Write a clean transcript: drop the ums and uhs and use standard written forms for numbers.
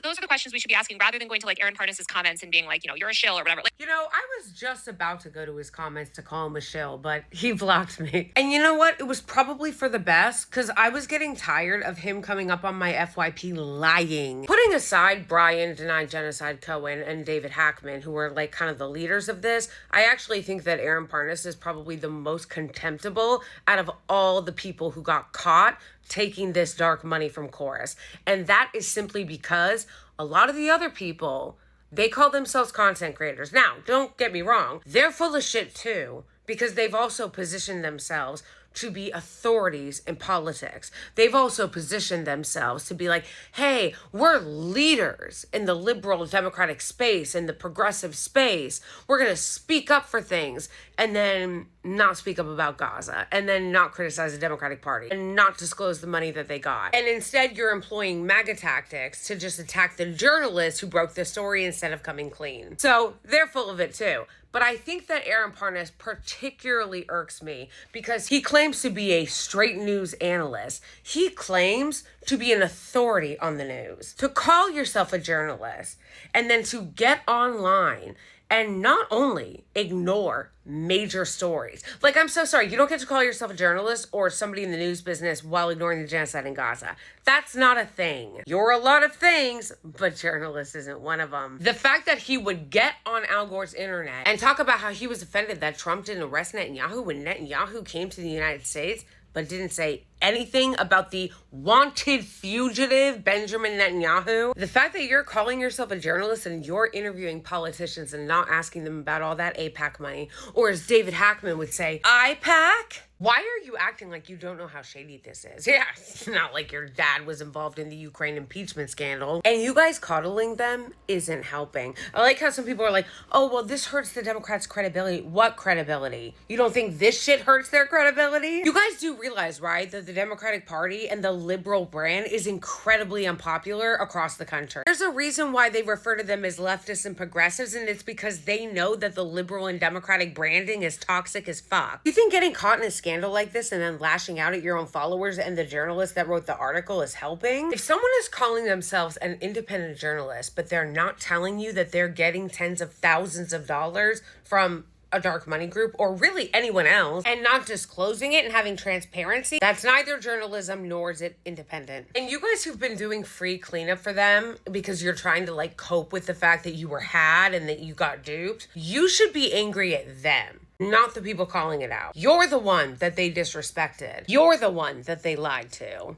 those are the questions we should be asking rather than going to like Aaron Parnas' comments and being like, you're a shill or whatever. Like, I was just about to go to his comments to call him a shill, but he blocked me. And you know what? It was probably for the best, because I was getting tired of him coming up on my FYP lying. Putting aside Brian, Denied Genocide Cohen, and David Hackman, who were like kind of the leaders of this, I actually think that Aaron Parnas is probably the most contemptible out of all the people who got caught taking this dark money from Chorus. And that is simply because a lot of the other people, they call themselves content creators. Now, don't get me wrong, they're full of shit too, because they've also positioned themselves to be authorities in politics. They've also positioned themselves to be like, hey, we're leaders in the liberal democratic space, in the progressive space. We're going to speak up for things, and then not speak up about Gaza, and then not criticize the Democratic Party, and not disclose the money that they got. And instead, you're employing MAGA tactics to just attack the journalists who broke the story instead of coming clean. So they're full of it too. But I think that Aaron Parnas particularly irks me because he claims to be a straight news analyst. He claims to be an authority on the news. To call yourself a journalist and then to get online and not only ignore major stories. Like, I'm so sorry, you don't get to call yourself a journalist or somebody in the news business while ignoring the genocide in Gaza. That's not a thing. You're a lot of things, but journalist isn't one of them. The fact that he would get on Al Gore's internet and talk about how he was offended that Trump didn't arrest Netanyahu when Netanyahu came to the United States, but didn't say anything about the wanted fugitive Benjamin Netanyahu. The fact that you're calling yourself a journalist and you're interviewing politicians and not asking them about all that AIPAC money, or as David Hackman would say, IPAC? Why are you acting like you don't know how shady this is? Yeah, it's not like your dad was involved in the Ukraine impeachment scandal. And you guys coddling them isn't helping. I like how some people are like, oh, well, this hurts the Democrats' credibility. What credibility? You don't think this shit hurts their credibility? You guys do realize, right, that the Democratic Party and the liberal brand is incredibly unpopular across the country. There's a reason why they refer to them as leftists and progressives, and it's because they know that the liberal and democratic branding is toxic as fuck. You think getting caught in a scandal like this and then lashing out at your own followers and the journalist that wrote the article is helping? If someone is calling themselves an independent journalist, but they're not telling you that they're getting tens of thousands of dollars from a dark money group or really anyone else and not disclosing it and having transparency, that's neither journalism nor is it independent. And you guys who've been doing free cleanup for them because you're trying to like cope with the fact that you were had and that you got duped, you should be angry at them, not the people calling it out. You're the one that they disrespected. You're the one that they lied to.